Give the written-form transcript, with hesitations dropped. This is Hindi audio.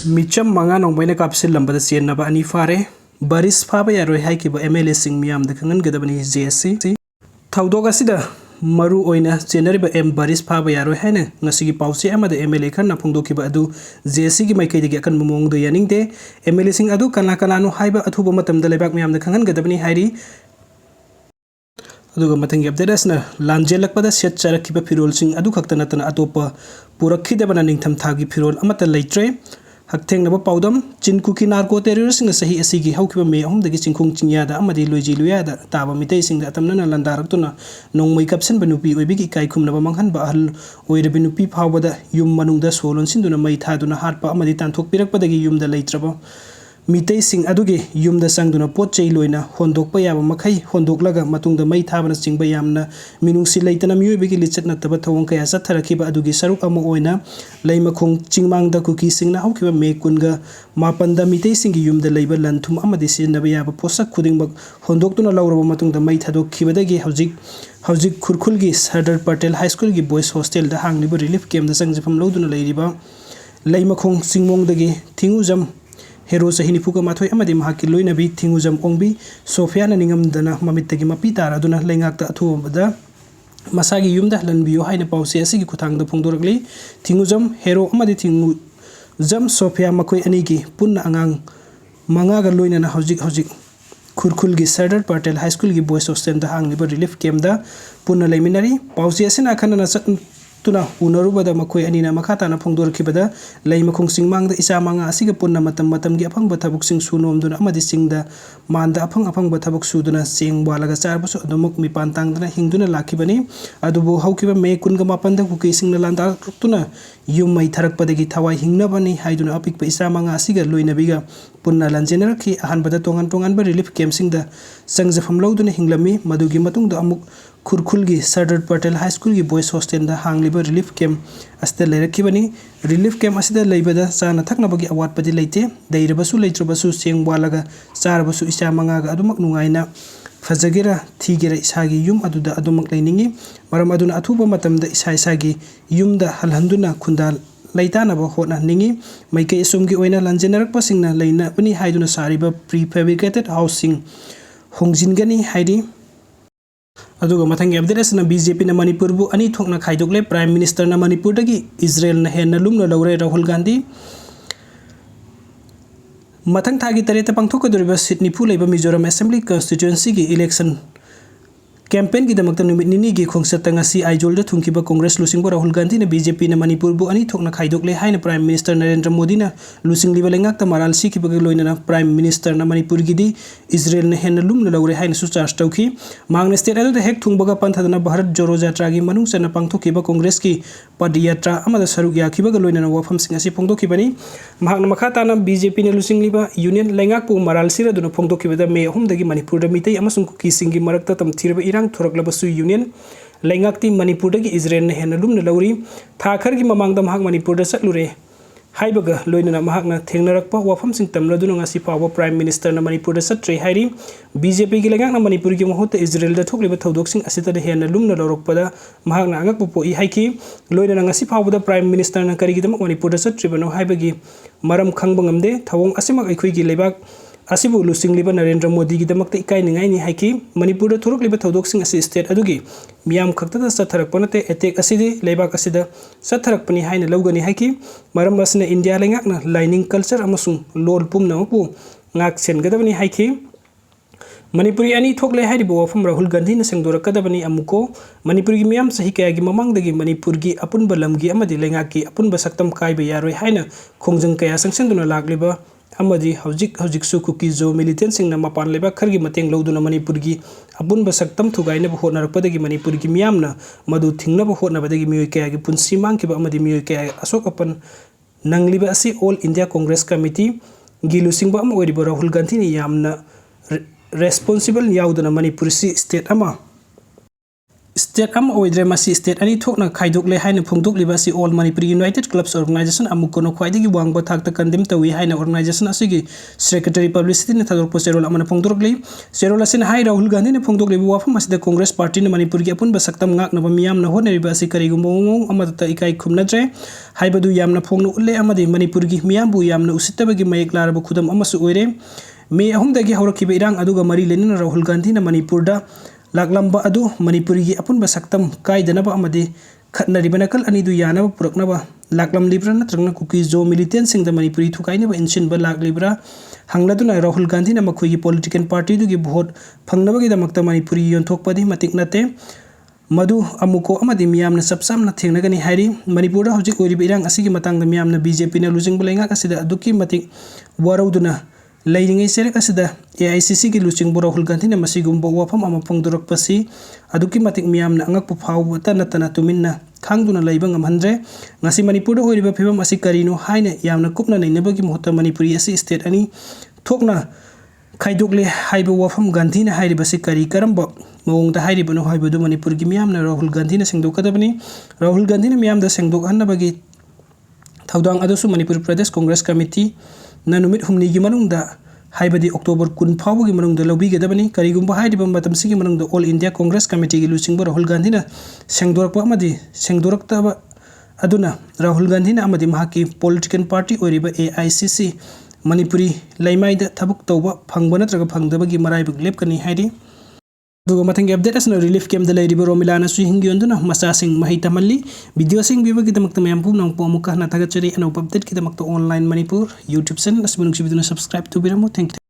मिचम मंगा नोंबैना कापसिल लंबदा चेन्नबा अनि फारे बारिश फाबा यारोय हाइकिबा एमएलए सिंग मियामदा खंगनगदबनी जेएससी थौदोग असिदा मरु ओइना चेनरिबा एम बारिश फाबा यारोय हाइना ngasiगी पाउसे अमदा एमएलए खन्ना फोंदोकिबा अदु जेएससी गी माइकैदगी अकन मोंगदो यानिंगदे एमएलए सिंग अदु कना कनानो हाइबा अथुबा मतमदा लेबाक मियामदा खंगनगदबनी हाइरी अदुगा मथंगी अपडेट असना लांजेलकपदा सेट चारकिबा फिरोल सिंग अदु खक्ता नतना अतोपा पुरखिदबना निंगथम थागी फिरोल अमता लैत्रे हक्थेंगनबा पाउदम चिनकुकी नार्को टेररिस्ट सही असिगी हौकिबा मे अहुमदगी चिंखुंग चिंयादा अमदी लोइजी लुयादा ताबा मितै सिंग अतमना लंदारक्तुना नोंमै कपसन बनुपी ओइबिगी इकाई खुमनबा मंगहनबा अहल ओइरबि नुपी फावबदा युम मनुंगदा सोलोन सिंदुना मै थादुना हारपा अमदी तांथोक पिरकपदगी युमदा लैत्रबा मितै सिंग अदुगे युमदा संगदुना पोत चै लोइना होंदोकपा याबा मखै होंदोकलगा मतुंगदा मै थाबना चिंगबा यामना मिनुंगसि लैतना मियोइबिगी लिचत नतबा थवंग कया चथरखिबा अदुगी सरुक अमा ओइना लैमखोंग चिंगमांगदा कुकी सिंगना हौकिबा मे कुनगा मापनदा मितै सिंगी युमदा लैबा लंथुम अमदी सिनबा याबा पोसक खुदिंगबक होंदोकतुना लौरबा मतुंगदा मै थादोखिबदगी हौजिक खुरखुलगी सरदार पटेल हाई स्कूल की बॉयज हॉस्टल दा हांगलिबा रिलीफ कैम्प दा संगजफम लौदुना लैरिबा लैमखोंग चिंगमोंगदगी थिंगुजम हेरो सही निफुका माथोय अमदी महाकी लोइनबी थिंगुजम ओंबी सोफियाना निंगमदना ममितगी मपी तारादुना लैंगाकता अथुबदा मसागी युमदा लनबियो हाइना पाउसे असिगी खुथांगदा फोंदोरगली थिंगुजम हेरो अमदी थिंगुजम Sophia मखोय अनिगी पुन्ना अंगांग मंगागा लोइनना हौजिक खुरखुलगी Sardar Patel high school की बॉयज हॉस्टल दा हांगलिबा रिलीफ कैम्प दा पुन्ना लैमिनारी पाउसे असिना खनना तुना उनरुबदा मखोय अनिना मखाताना फोंदोरखिबदा लैमखोंग सिंगमांगदा इसा मंगा असिगा पुन्ना मतम गी अफंग थबुक सिंग सुनोमदुना अमदी सिंगदा मानदा अफंग थबुक सुदुना सिंग बालगा चारबसु अदुमुक मिपान तांगदना हिंगदुना लाखिबनी अदुबो हौकिबा मे कुनगा मापनदा कुकी सिंगना लांदारक्तुना युम मै थरकपदगी थवाई हिंगनबनी हाइदुना अपिकपा इसा मंगा असिगा लोइनबिगा पुन्ना लंजेनरखि अहानबदा तोंगान रिलीफ कैम्प सिंगदा संगजफम लौदुना हिंगलमी मदुगी मतुंगदा अमुक खुरखुलगी सरदार पटेल हाई स्कूल की बॉयज हॉस्टल दा हांगलिबा रिलीफ कैम्प अस्ते लेरखिबनी रिलीफ कैम्प असिदा लैबदा चाना थकनबगी अवाटपदि लैते दैरबसु लैत्रबसु सेंग वालगा चारबसु इसा मंगागा अदुमक नुंगाइना फजगेरा थीगेरा इसागी युम अदुदा अदुमक लैनिंगी मरम अदुना अथुबा मतमदा इसागी युमदा हलहंदुना खुंदाल लैतानबा होटनानिंगी मैकै असुमगी ओइना लंजेनरकपसिंगना लैनाबनी हाइदुना सारिबा प्री फैब्रिकेटेड हाउसिंग होंजिनगनी हाइदी अदुगा मथंगी अपडेट असना बीजेपी ना मणिपुर बु अनि थोकना खाइदोकले प्राइम मिनिस्टर ना मणिपुर दगी इजराइल ना हेन लुमना लौरे राहुल गांधी मथंग थागी तरेता पांथोकदोरिबा सीट निफु लैबा मिजोरम असेंबली कॉन्स्टिट्यूएंसी की इलेक्शन कैंपेन की दमकता नुमित निनी गी खोंगसता ngasi आइजोल थुंकीबा कांग्रेस लुसिंगबो राहुल गांधी ने बीजेपी ने मणिपुर बु अनि थोकना खाइदोकले हाइना प्राइम मिनिस्टर नरेंद्र मोदी ना लुसिंगलिबा लेंगाकता माराल सिखिबा लोइना प्राइम मिनिस्टर ना मणिपुर गिदी इजराइल ने हेन लुमना लौरे हाइना सु चार्ज तौखी मांगना स्टेट अदु हेक थुंबगा पंथदना भारत जोरो यात्रा की मनुंग चना पांथोकीबा कांग्रेस की पद यात्रा अमदा सरुक याखिबा लोइना वफम सिंग असि फोंदोकीबनी महागना मखाताना बीजेपी ने लुसिंगलिबा यूनियन लेंगाकपु माराल सिरदुना फोंदोकीबदा मे अहुमदगी मणिपुर दा मितै अमसुंग कुकी सिंगी मरकता तमथिरबा इरांग थोरकलबसु यूनियन लेंगाकती मणिपुर दगी इजराइल ने हेन लुमना लौरी थाखरगी ममांगदा महाग मणिपुर दा चटलुरे हाइबगा लोइना महागना थेंगनरकपा वफम सिंग तमलदुना ngasi पावा प्राइम मिनिस्टर ना मणिपुर दा चट्रे हाइरी बीजेपी की लेंगाकना मणिपुर की महूत इजराइल दा थोकलिबा थौदोक सिंग असिता हेन लुमना लौरकपदा महागना अंगक पोई हाइकी लोइना ngasi पावदा प्राइम मिनिस्टर ना करिगिदम मणिपुर दा चट्रिबनो हाइबगी मरम खंगबंगमदे थवंग असिमक अखोइगी लेबाक असिबु लुसिंगलिबा नरेंद्र मोदी की दमकता इकाइनिंगाइनि हाइकी मणिपुर दा थोरकलिबा थौदोकसिंग असि स्टेट अदुगी मियाम खक्तदा सथरकपा नते अटैक असिदि लेबाक असिदा सथरकपनि हाइना लौगनि हाइकी मरम असना इंडिया लेंगाकना लाइनिंग कल्चर अमसुंग लोल पुमनामपु ngak सेनगदबनि हाइकी मणिपुरी अनि थोकले हाइरिबो वफम राहुल गांधी न सेंगदोरकदबनि अमुको मणिपुर की मियाम सही कयागी ममांगदगी मणिपुर की अपुनबा लमगी अमदि लेंगाकी अपुनबा सक्तम काइबा यारोय हाइना खोंजंग कया संगसेंदुना लागलिबा अमदी हौजिक सुकुकी जो मिलिटेंट सिंगना मपान लेबा खरगी मतेंग लौदुना मणिपुर की अपुनबा सक्तम थुगाइनबा होटनारकपदगी मणिपुर की मियामना मदु थिंगनबा होटनाबदगी मियोय कयागी पुंसी मांगकिबा अमदी मियोय कया अशोक अपन नंगलिबा असि ऑल इंडिया कांग्रेस कमिटी गी लुसिंगबा अम ओइरिबा राहुल गांधी नि यामना रेस्पॉन्सिबल याउदना मणिपुर सी स्टेट अमा स्टेट अम ओइद्रे मासी स्टेट अनि थोकना खाइदोकले हाइना फोंदोकलिबा सि all Manipuri united clubs organisation अमुकोनो ख्वाइदगी वांगबा थाकता कंडेम तवी हाइना ऑर्गेनाइजेशन असिगी सेक्रेटरी पब्लिसिटी ने थादोरपो सेरोल अमना फोंदोरकली सेरोल असिन हाइ राहुल गांधी ने फोंदोकलिबा वाफम असिदा कांग्रेस पार्टी ने मणिपुर की अपुन बसक्तम ngaknaba miyamna honeriba asi karigumba mong amata ikai khumnatre haibadu yamna phongna ulle amadi manipur gi miyambu yamna usittabagi mayek laraba khudam amasu oire me ahumdagi hawrakiba irang aduga mari lenina Rahul Gandhi na manipur da laklamba adu manipuri gi apun basaktam kaidanaba amadi khatnariba nakal ani du yanaba puraknaba laklam libra natrangna kuki jo militant sing da manipuri thukainaba inchin ba lak libra hangladuna Rahul Gandhi na makhoi gi political party du gi vote phangnaba gi damakta manipuri yonthokpadi matik nate madu amuko amadi miyamna sapsamna thengnagani hairi manipur da hojik oiriba irang asigi matangda miyamna BJP na losing bulenga kasida aduki matik warauduna Lairingai serak asida AICC ki luching bo Rahul Gandhi na masigumbo wafam ama pongdorok pasi aduki matik miyam na angak pupaw tana tuminna khangduna laibang amhandre ngasi Manipur da oiriba phibam asi karino haina yamna kupna nainabagi muhutta Manipuri asi state ani thokna khaidokle haiba wafam Gandhi na hairiba si kari karamba mawong da hairiba no haibadu Manipur gi miyam na Rahul Gandhi na sengdokadabani Rahul Gandhi na miyam da sengdok hannabagi thaudang adusu Manipur Pradesh Congress Committee na numit humni gi manungda haibadi October 10 fawgi manungda lobigedabani karigumba hairiba matam sigi manungda All India Congress Committee gi luchingba Rahul Gandhi na sengdorakpa amadi sengdoraktaba aduna Rahul Gandhi na amadi mahaki political party oiriba AICC Manipuri laimaida thabuk tawba phangba natraga phangdabagi maraibag lepkani hairi दुगो मथंग अपडेट असना रिलीफ कैम्प द लैरिबो रोमिलाना सु हिंगियोंदुना मसा सिंग महित मल्ली वीडियो सिंग बिबगी दमक मैम पुम नंग पोमुका ना थगचरी अनो अपडेट की दमक ऑनलाइन मणिपुर YouTube चैनल असबुनुक बिदुना सब्सक्राइब तो बिरमो थैंक यू